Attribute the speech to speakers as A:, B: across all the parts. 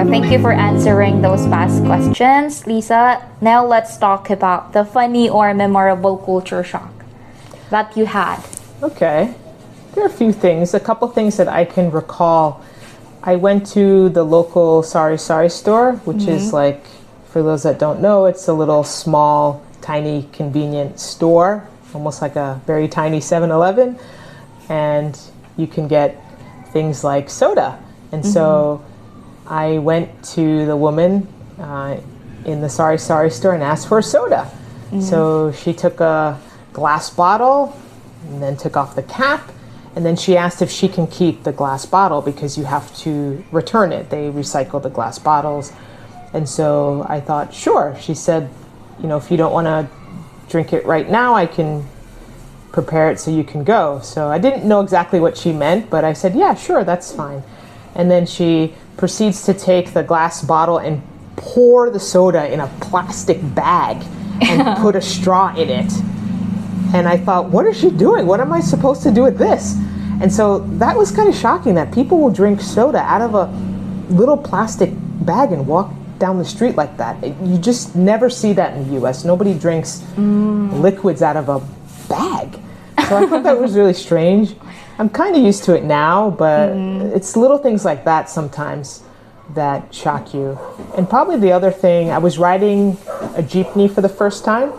A: thank you for answering those past questions, Lisa. Now let's talk about the funny or memorable culture shock that you had.
B: Okay. There are a few things, a couple things that I can recall. I went to the local Sari Sari store, which is like, for those that don't know, it's a little small, tiny, convenient store, almost like a very tiny 7-Eleven. And you can get things like soda. And so I went to the woman in the Sari Sari store and asked for a soda. So she took a glass bottle and then took off the cap. And then she asked if she can keep the glass bottle because you have to return it. They recycle the glass bottles. And so I thought, sure. She said, you know, if you don't want to drink it right now, I can prepare it so you can go. So I didn't know exactly what she meant, but I said, yeah, sure, that's fine. And then she proceeds to take the glass bottle and pour the soda in a plastic bag and put a straw in it. And I thought, what is she doing? What am I supposed to do with this? And so that was kind of shocking that people will drink soda out of a little plastic bag and walk down the street like that. You just never see that in the US. Nobody drinks liquids out of a bag. So I thought that was really strange. I'm kind of used to it now, but it's little things like that sometimes that shock you. And probably the other thing, I was riding a Jeepney for the first time,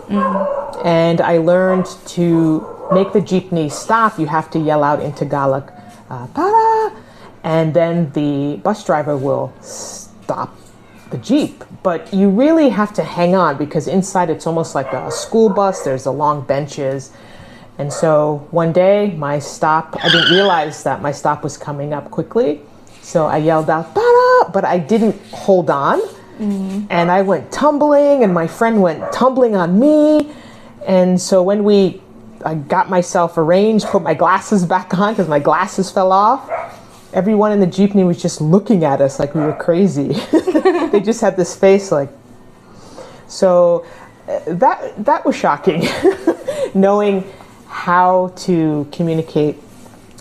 B: and I learned to make the Jeepney stop. You have to yell out in Tagalog, para, and then the bus driver will stop the Jeep. But you really have to hang on because inside it's almost like a school bus. There's the long benches. And so one day I didn't realize that my stop was coming up quickly. So I yelled out, para, but I didn't hold on. And I went tumbling and my friend went tumbling on me. And so when I got myself arranged, put my glasses back on because my glasses fell off, everyone in the Jeepney was just looking at us like we were crazy. They just had this face like, so that was shocking. Knowing how to communicate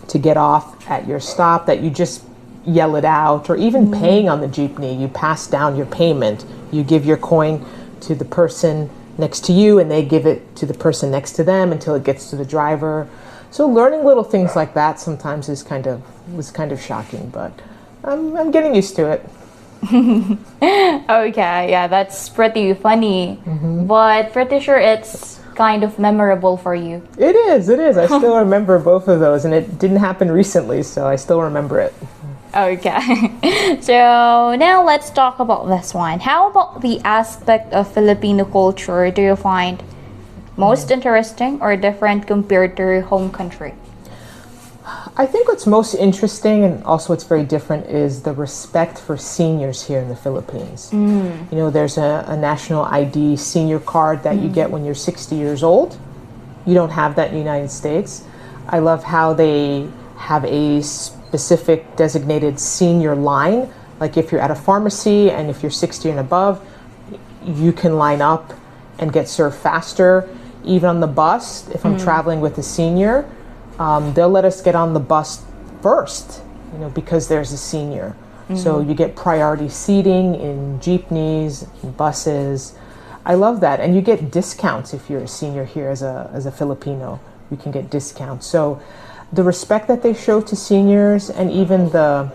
B: to get off at your stop, that you just yell it out, or even paying on the Jeepney, you pass down your payment. You give your coin to the person next to you and they give it to the person next to them until it gets to the driver. So learning little things like that sometimes was kind of shocking, but I'm getting used to it.
A: Okay, yeah, that's pretty funny, but pretty sure it's kind of memorable for you.
B: It is. I still remember both of those, and it didn't happen recently, so I still remember it.
A: Okay, so now let's talk about this one. How about the aspect of Filipino culture do you find most interesting or different compared to your home country?
B: I think what's most interesting and also what's very different is the respect for seniors here in the Philippines. You know, there's a national ID senior card that you get when you're 60 years old. You don't have that in the United States. I love how they have a specific designated senior line. Like if you're at a pharmacy and if you're 60 and above, you can line up and get served faster. Even on the bus, if I'm traveling with a senior, they'll let us get on the bus first, you know, because there's a senior. So you get priority seating in jeepneys, in buses. I love that. And you get discounts if you're a senior here as a Filipino. You can get discounts. So the respect that they show to seniors and even the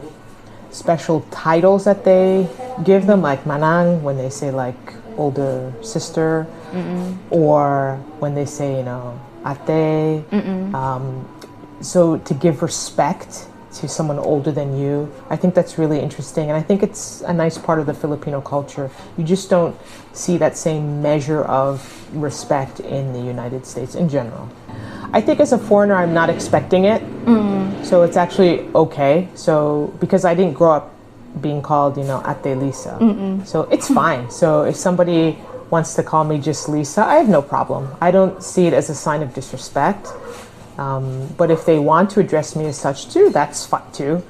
B: special titles that they give them, like manang, when they say like older sister, or when they say, you know, ate. So to give respect to someone older than you, I think that's really interesting. And I think it's a nice part of the Filipino culture. You just don't see that same measure of respect in the United States in general. I think as a foreigner, I'm not expecting it. So it's actually okay. So because I didn't grow up being called, you know, Ate Lisa. So it's fine. So if somebody wants to call me just Lisa, I have no problem. I don't see it as a sign of disrespect. But if they want to address me as such too, that's fine too.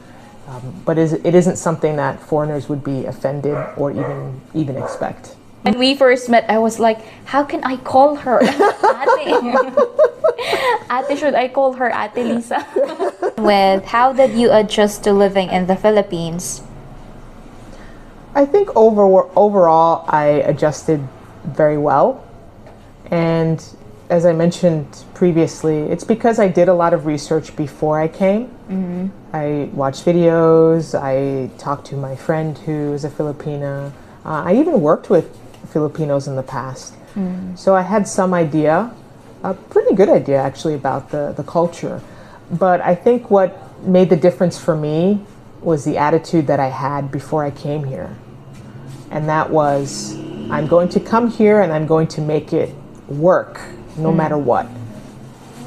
B: But it isn't something that foreigners would be offended or even expect.
A: When we first met, I was like, how can I call her Ate? Ate, should I call her Ate Lisa? With how did you adjust to living in the Philippines?
B: I think overall I adjusted very well. And as I mentioned previously, it's because I did a lot of research before I came. I watched videos, I talked to my friend who is a Filipina. I even worked with Filipinos in the past. So I had some idea, a pretty good idea actually, about the culture. But I think what made the difference for me was the attitude that I had before I came here. And that was, I'm going to come here and I'm going to make it work no matter what.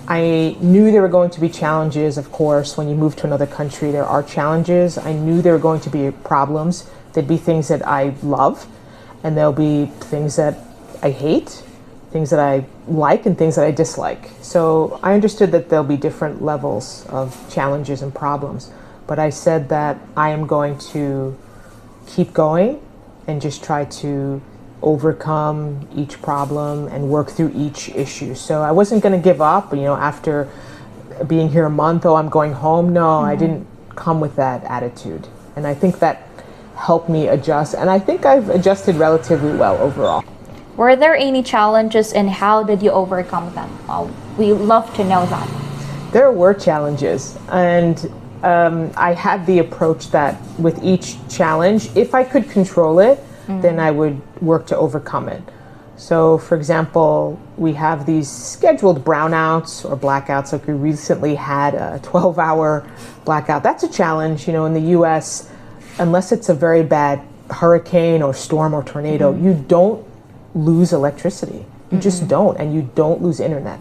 B: I knew there were going to be challenges, of course. When you move to another country, there are challenges. I knew there were going to be problems. There'd be things that I love, and there'll be things that I hate, things that I like, and things that I dislike. So I understood that there'll be different levels of challenges and problems. But I said that I am going to keep going and just try to overcome each problem and work through each issue. So I wasn't going to give up, after being here a month, I'm going home. No, I didn't come with that attitude. And I think that helped me adjust. And I think I've adjusted relatively well overall.
A: Were there any challenges and how did you overcome them? We love to know that.
B: There were challenges. And I had the approach that with each challenge, if I could control it, then I would work to overcome it. So, for example, we have these scheduled brownouts or blackouts. Like we recently had a 12-hour blackout. That's a challenge. In the U.S., unless it's a very bad hurricane or storm or tornado, you don't lose electricity. You just don't, and you don't lose internet.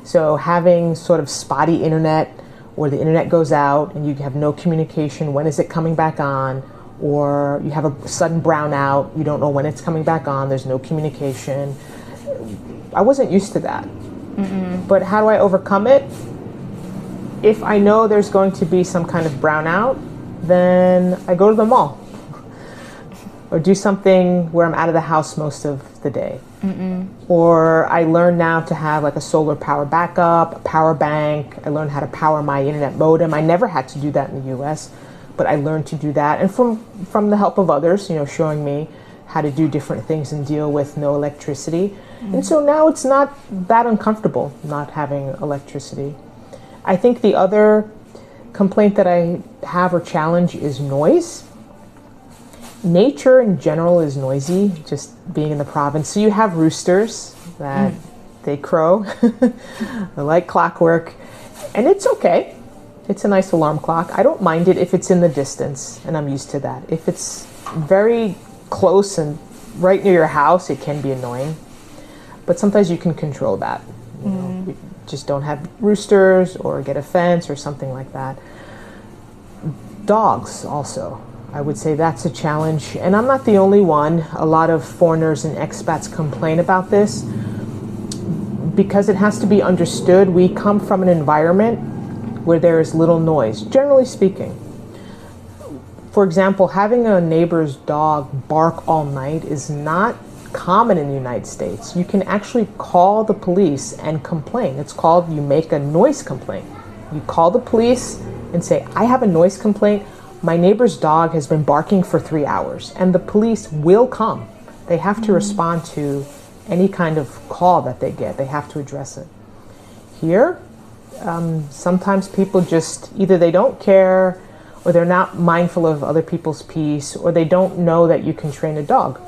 B: So having sort of spotty internet where the internet goes out and you have no communication, when is it coming back on? Or you have a sudden brownout, you don't know when it's coming back on, there's no communication. I wasn't used to that. But how do I overcome it? If I know there's going to be some kind of brownout, then I go to the mall. Or do something where I'm out of the house most of the day. Or I learn now to have like a solar power backup, a power bank. I learned how to power my internet modem. I never had to do that in the US. But I learned to do that, and from the help of others, showing me how to do different things and deal with no electricity. And so now it's not that uncomfortable not having electricity. I think the other complaint that I have or challenge is noise. Nature in general is noisy, just being in the province. So you have roosters that they crow, they're like clockwork, and it's okay. It's a nice alarm clock. I don't mind it if it's in the distance, and I'm used to that. If it's very close and right near your house, it can be annoying. But sometimes you can control that. You just don't have roosters or get a fence or something like that. Dogs also. I would say that's a challenge. And I'm not the only one. A lot of foreigners and expats complain about this because it has to be understood. We come from an environment where there is little noise, generally speaking. For example, having a neighbor's dog bark all night is not common in the United States. You can actually call the police and complain. It's called, you make a noise complaint. You call the police and say, I have a noise complaint. My neighbor's dog has been barking for 3 hours, and the police will come. They have to respond to any kind of call that they get. They have to address it. Here, sometimes people just, either they don't care, or they're not mindful of other people's peace, or they don't know that you can train a dog.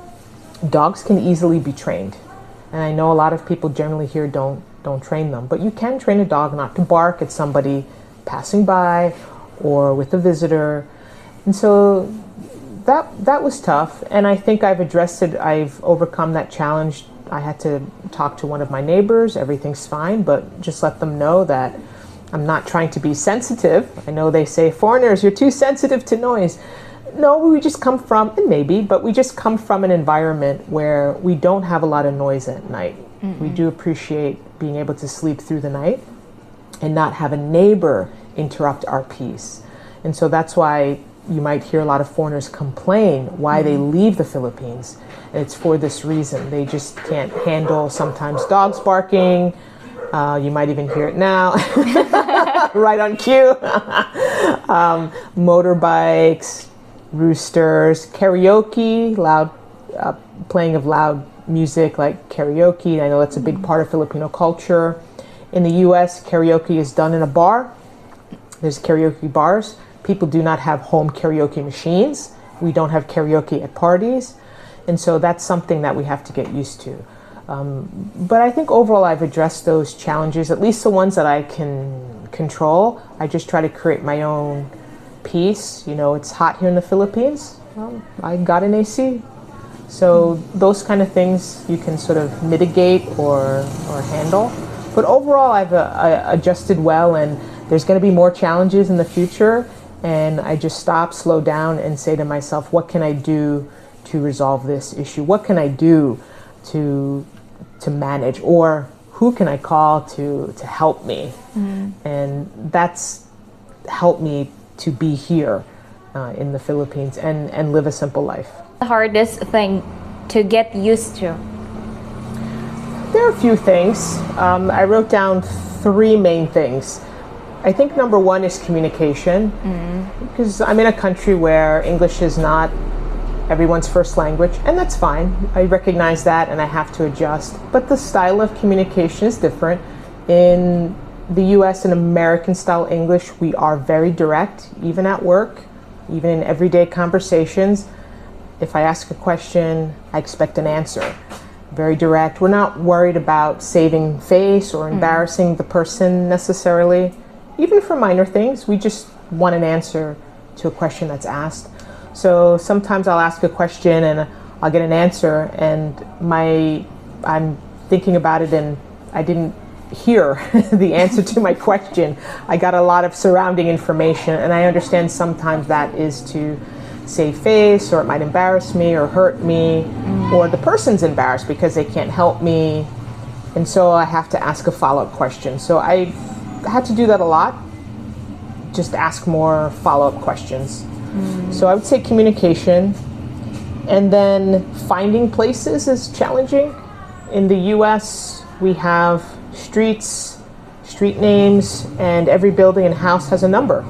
B: Dogs can easily be trained. And I know a lot of people generally here don't train them, but you can train a dog not to bark at somebody passing by or with a visitor. And so that was tough. And I think I've addressed it. I've overcome that challenge. I had to talk to one of my neighbors. Everything's fine, but just let them know that I'm not trying to be sensitive. I know they say, foreigners, you're too sensitive to noise. No, we just come from, and maybe, but we just come from an environment where we don't have a lot of noise at night. We do appreciate being able to sleep through the night and not have a neighbor interrupt our peace. And so that's why you might hear a lot of foreigners complain why they leave the Philippines. And it's for this reason. They just can't handle sometimes dogs barking. You might even hear it now, right on cue. Motorbikes, roosters, karaoke, loud playing of loud music like karaoke. I know that's a big part of Filipino culture. In the US, karaoke is done in a bar. There's karaoke bars. People do not have home karaoke machines. We don't have karaoke at parties. And so that's something that we have to get used to. But I think overall I've addressed those challenges, at least the ones that I can control. I just try to create my own peace. You know, it's hot here in the Philippines. Well, I got an AC. So those kind of things you can sort of mitigate or handle. But overall I've adjusted well, and there's going to be more challenges in the future. And I just stop, slow down, and say to myself, what can I do to resolve this issue? What can I do to manage, or who can I call to help me? And that's helped me to be here in the Philippines and live a simple life.
A: The hardest thing to get used to?
B: There are a few things. I wrote down 3 main things. I think number 1 is communication, because I'm in a country where English is not everyone's first language, and that's fine. I recognize that, and I have to adjust. But the style of communication is different. In the US and American style English, we are very direct, even at work, even in everyday conversations. If I ask a question, I expect an answer. Very direct. We're not worried about saving face or embarrassing the person necessarily. Even for minor things, we just want an answer to a question that's asked. So sometimes I'll ask a question and I'll get an answer, and I'm thinking about it and I didn't hear the answer to my question. I got a lot of surrounding information, and I understand sometimes that is to save face, or it might embarrass me or hurt me, or the person's embarrassed because they can't help me, and so I have to ask a follow-up question. So I had to do that a lot, just ask more follow-up questions. So I would say communication, and then finding places is challenging. In the US, we have streets, street names, and every building and house has a number.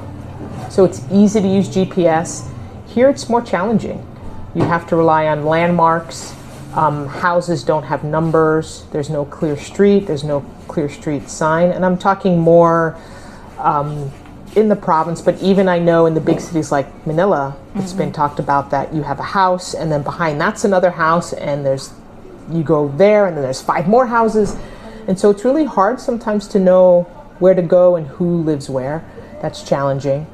B: So it's easy to use GPS. Here it's more challenging. You have to rely on landmarks. Houses don't have numbers. There's no clear street. There's no clear street sign. And I'm talking more in the province, but even I know in the big cities like Manila, it's been talked about that you have a house, and then behind that's another house, and you go there, and then there's 5 more houses. And so it's really hard sometimes to know where to go and who lives where. That's challenging.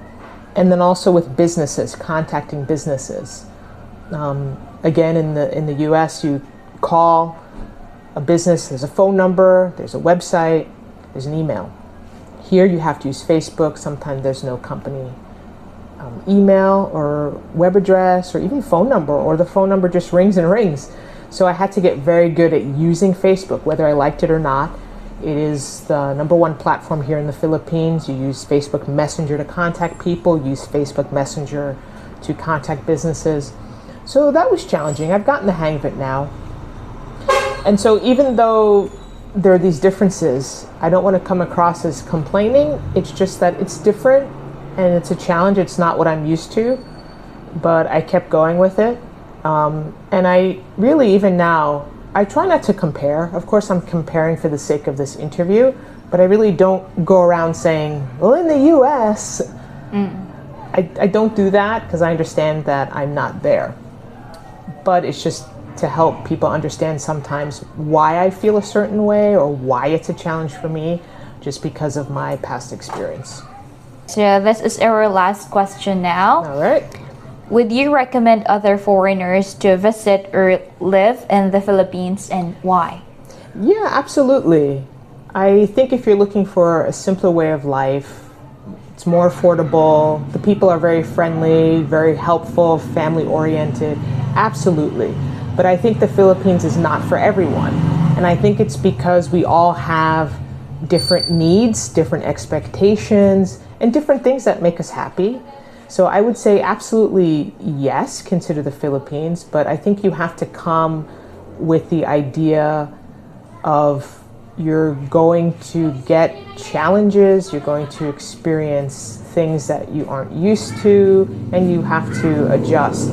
B: And then also with businesses, contacting businesses. Again, in the US, you call a business, there's a phone number, there's a website, there's an email. Here you have to use Facebook. Sometimes there's no company email or web address or even phone number, or the phone number just rings and rings. So I had to get very good at using Facebook, whether I liked it or not. It is the number 1 platform here in the Philippines. You use Facebook Messenger to contact people, use Facebook Messenger to contact businesses. So that was challenging. I've gotten the hang of it now. And so even though there are these differences, I don't want to come across as complaining. It's just that it's different and it's a challenge. It's not what I'm used to, but I kept going with it. And I really, even now, I try not to compare. Of course, I'm comparing for the sake of this interview, but I really don't go around saying, well, in the US, I don't do that, because I understand that I'm not there. But it's just to help people understand sometimes why I feel a certain way, or why it's a challenge for me, just because of my past experience.
A: So this is our last question now.
B: All right.
A: Would you recommend other foreigners to visit or live in the Philippines, and why?
B: Yeah, absolutely. I think if you're looking for a simpler way of life, it's more affordable, the people are very friendly, very helpful, family-oriented, absolutely. But I think the Philippines is not for everyone. And I think it's because we all have different needs, different expectations, and different things that make us happy. So I would say absolutely yes, consider the Philippines, but I think you have to come with the idea of you're going to get challenges, you're going to experience things that you aren't used to, and you have to adjust.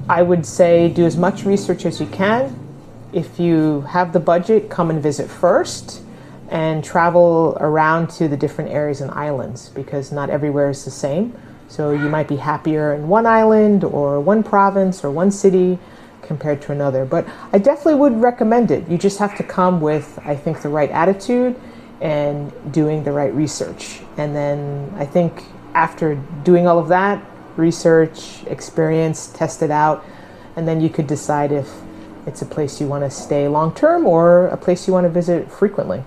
B: I would say do as much research as you can. If you have the budget, come and visit first and travel around to the different areas and islands, because not everywhere is the same. So you might be happier in one island or one province or one city compared to another. But I definitely would recommend it. You just have to come with, I think, the right attitude and doing the right research. And then I think after doing all of that, research, experience, test it out, and then you could decide if it's a place you want to stay long term or a place you want to visit frequently.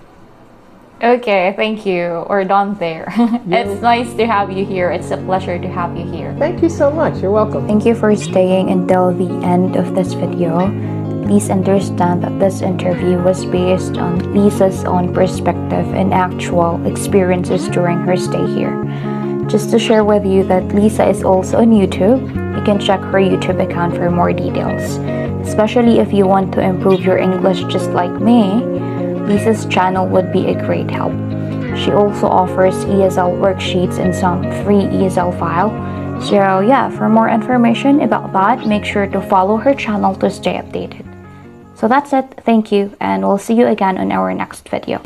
A: Okay, thank you. We're done there. It's nice to have you here. It's a pleasure to have you here.
B: Thank you so much. You're welcome.
A: Thank you for staying until the end of this video. Please understand that this interview was based on Lisa's own perspective and actual experiences during her stay here. Just to share with you that Lisa is also on YouTube. You can check her YouTube account for more details. Especially if you want to improve your English just like me, Lisa's channel would be a great help. She also offers ESL worksheets and some free ESL file. So yeah, for more information about that, make sure to follow her channel to stay updated. So that's it. Thank you, and we'll see you again on our next video.